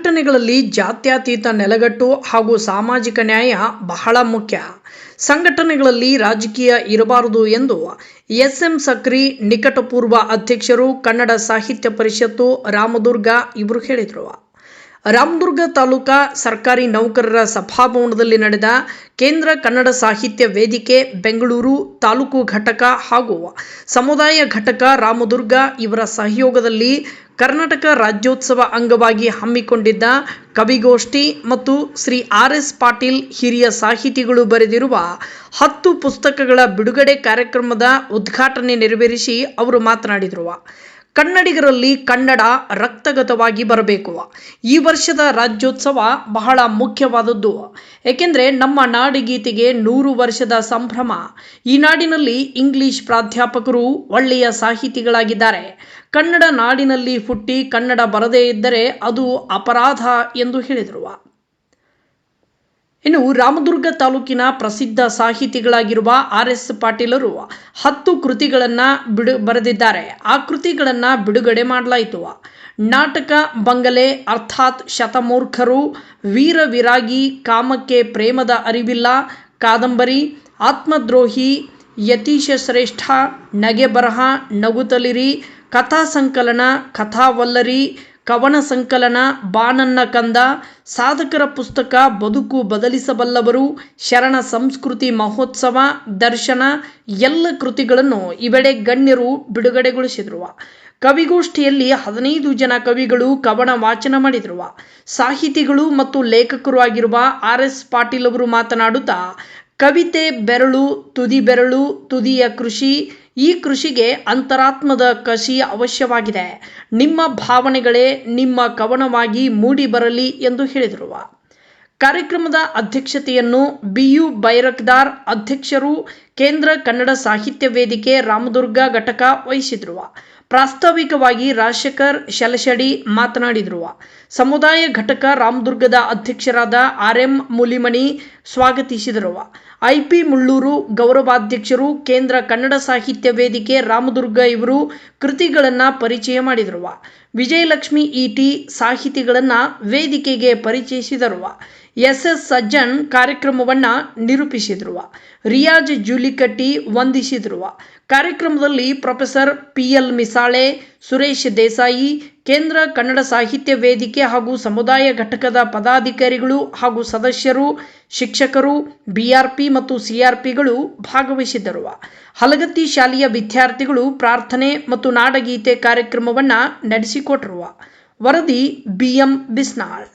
ಸಂಘಟನೆಗಳಲ್ಲಿ ಜಾತ್ಯತೀತ ನೆಲೆಗಟ್ಟು ಹಾಗೂ ಸಾಮಾಜಿಕ ನ್ಯಾಯ ಬಹಳ ಮುಖ್ಯ. ಸಂಘಟನೆಗಳಲ್ಲಿ ರಾಜಕೀಯ ಇರಬಾರದು ಎಂದು ಎಸ್.ಎಂ. ಸಕ್ರಿ ನಿಕಟಪೂರ್ವ ಅಧ್ಯಕ್ಷರು, ಕನ್ನಡ ಸಾಹಿತ್ಯ ಪರಿಷತ್ತು, ರಾಮದುರ್ಗ ಇವರು ಹೇಳಿದರು. ರಾಮದುರ್ಗ ತಾಲೂಕಾ ಸರ್ಕಾರಿ ನೌಕರರ ಸಭಾಭವನದಲ್ಲಿ ನಡೆದ ಕೇಂದ್ರ ಕನ್ನಡ ಸಾಹಿತ್ಯ ವೇದಿಕೆ ಬೆಂಗಳೂರು ತಾಲೂಕು ಘಟಕ ಹಾಗೂ ಸಮುದಾಯ ಘಟಕ ರಾಮದುರ್ಗ ಇವರ ಸಹಯೋಗದಲ್ಲಿ ಕರ್ನಾಟಕ ರಾಜ್ಯೋತ್ಸವ ಅಂಗವಾಗಿ ಹಮ್ಮಿಕೊಂಡಿದ್ದ ಕವಿಗೋಷ್ಠಿ ಮತ್ತು ಶ್ರೀ ಆರ್.ಎಸ್. ಪಾಟೀಲ್ ಹಿರಿಯ ಸಾಹಿತಿಗಳು ಬರೆದಿರುವ 10 ಪುಸ್ತಕಗಳ ಬಿಡುಗಡೆ ಕಾರ್ಯಕ್ರಮದ ಉದ್ಘಾಟನೆ ನೆರವೇರಿಸಿ ಅವರು ಮಾತನಾಡಿದರು. ಕನ್ನಡಿಗರಲ್ಲಿ ಕನ್ನಡ ರಕ್ತಗತವಾಗಿ ಬರಬೇಕು. ಈ ವರ್ಷದ ರಾಜ್ಯೋತ್ಸವ ಬಹಳ ಮುಖ್ಯವಾದದ್ದು. ಏಕೆಂದರೆ ನಮ್ಮ ನಾಡಗೀತೆಗೆ 100 ವರ್ಷದ ಸಂಭ್ರಮ. ಈ ನಾಡಿನಲ್ಲಿ ಇಂಗ್ಲಿಷ್ ಪ್ರಾಧ್ಯಾಪಕರು ಒಳ್ಳೆಯ ಸಾಹಿತಿಗಳಾಗಿದ್ದಾರೆ. ಕನ್ನಡ ನಾಡಿನಲ್ಲಿ ಹುಟ್ಟಿ ಕನ್ನಡ ಬರದೇ ಇದ್ದರೆ ಅದು ಅಪರಾಧ ಎಂದು ಹೇಳಿದರು. ಇನ್ನು ರಾಮದುರ್ಗ ತಾಲೂಕಿನ ಪ್ರಸಿದ್ಧ ಸಾಹಿತಿಗಳಾಗಿರುವ ಆರ್.ಎಸ್. ಪಾಟೀಲರು 10 ಕೃತಿಗಳನ್ನು ಬರೆದಿದ್ದಾರೆ. ಆ ಕೃತಿಗಳನ್ನು ಬಿಡುಗಡೆ ಮಾಡಲಾಯಿತು. ನಾಟಕ ಬಂಗಲೆ ಅರ್ಥಾತ್ ಶತಮೂರ್ಖರು, ವೀರ ವಿರಾಗಿ, ಕಾಮಕ್ಕೆ ಪ್ರೇಮದ ಅರಿವಿಲ್ಲ, ಕಾದಂಬರಿ, ಆತ್ಮದ್ರೋಹಿ, ಯತೀಶ ಶ್ರೇಷ್ಠ, ನಗೆ ಬರಹ, ನಗುತ್ತಲಿರಿ, ಕಥಾ ಸಂಕಲನ, ಕಥಾವಲ್ಲರಿ, ಕವನ ಸಂಕಲನ, ಬಾನನ್ನ ಕಂದ, ಸಾಧಕರ ಪುಸ್ತಕ, ಬದುಕು ಬದಲಿಸಬಲ್ಲವರು, ಶರಣ ಸಂಸ್ಕೃತಿ ಮಹೋತ್ಸವ, ದರ್ಶನ ಎಲ್ಲ ಕೃತಿಗಳನ್ನು ಇವೆಡೆ ಗಣ್ಯರು ಬಿಡುಗಡೆಗೊಳಿಸಿದರು. ಕವಿಗೋಷ್ಠಿಯಲ್ಲಿ 15 ಜನ ಕವಿಗಳು ಕವನ ವಾಚನ ಮಾಡಿದರು. ಸಾಹಿತಿಗಳು ಮತ್ತು ಲೇಖಕರು ಆಗಿರುವ ಆರ್.ಎಸ್. ಪಾಟೀಲ್ ಅವರು ಮಾತನಾಡುತ್ತಾ, ಕವಿತೆ ಬೆರಳು, ತುದಿ ಬೆರಳು, ತುದಿಯ ಕೃಷಿ. ಈ ಕೃಷಿಗೆ ಅಂತರಾತ್ಮದ ಕಸಿ ಅವಶ್ಯವಾಗಿದೆ. ನಿಮ್ಮ ಭಾವನೆಗಳೇ ನಿಮ್ಮ ಕವನವಾಗಿ ಮೂಡಿ ಬರಲಿ ಎಂದು ಹೇಳಿದರು. ಕಾರ್ಯಕ್ರಮದ ಅಧ್ಯಕ್ಷತೆಯನ್ನು ಬಿ.ಯು. ಬೈರಕ್ದಾರ್ ಅಧ್ಯಕ್ಷರು, ಕೇಂದ್ರ ಕನ್ನಡ ಸಾಹಿತ್ಯ ವೇದಿಕೆ ರಾಮದುರ್ಗ ಘಟಕ ವಹಿಸಿದರು. ಪ್ರಾಸ್ತಾವಿಕವಾಗಿ ರಾಜಶೇಖರ್ ಶೆಲಶೆಡಿ ಮಾತನಾಡಿದರು. ಸಮುದಾಯ ಘಟಕ ರಾಮದುರ್ಗದ ಅಧ್ಯಕ್ಷರಾದ ಆರ್.ಎಂ. ಮುಲಿಮನಿ ಸ್ವಾಗತಿಸಿದರು. ಐ.ಪಿ. ಮುಳ್ಳೂರು ಗೌರವಾಧ್ಯಕ್ಷರು, ಕೇಂದ್ರ ಕನ್ನಡ ಸಾಹಿತ್ಯ ವೇದಿಕೆ ರಾಮದುರ್ಗ ಇವರು ಕೃತಿಗಳನ್ನು ಪರಿಚಯ ಮಾಡಿದರು. ವಿಜಯಲಕ್ಷ್ಮಿ ಇ.ಟಿ. ಸಾಹಿತಿಗಳನ್ನು ವೇದಿಕೆಗೆ ಪರಿಚಯಿಸಿದರು. ಎಸ್.ಎಸ್. ಸಜ್ಜನ್ ಕಾರ್ಯಕ್ರಮವನ್ನು ನಿರೂಪಿಸಿದರು. ರಿಯಾಜ್ ಜೂಲಿಕಟ್ಟಿ ವಂದಿಸಿದರು. ಕಾರ್ಯಕ್ರಮದಲ್ಲಿ ಪ್ರೊಫೆಸರ್ ಪಿ.ಎಲ್. ಮಿಸಾಳೆ, ಸುರೇಶ್ ದೇಸಾಯಿ, ಕೇಂದ್ರ ಕನ್ನಡ ಸಾಹಿತ್ಯ ವೇದಿಕೆ ಹಾಗೂ ಸಮುದಾಯ ಘಟಕದ ಪದಾಧಿಕಾರಿಗಳು ಹಾಗೂ ಸದಸ್ಯರು, ಶಿಕ್ಷಕರು, ಬಿಆರ್ಪಿ ಮತ್ತು ಸಿಆರ್ಪಿಗಳು ಭಾಗವಹಿಸಿದ್ದರು. ಹಲಗತ್ತಿ ಶಾಲೆಯ ವಿದ್ಯಾರ್ಥಿಗಳು ಪ್ರಾರ್ಥನೆ ಮತ್ತು ನಾಡಗೀತೆ ಕಾರ್ಯಕ್ರಮವನ್ನು ನಡೆಸಿಕೊಟ್ಟರು. ವರದಿ ಬಿ.ಎಂ. ಬಿಸ್ನಾಳ್.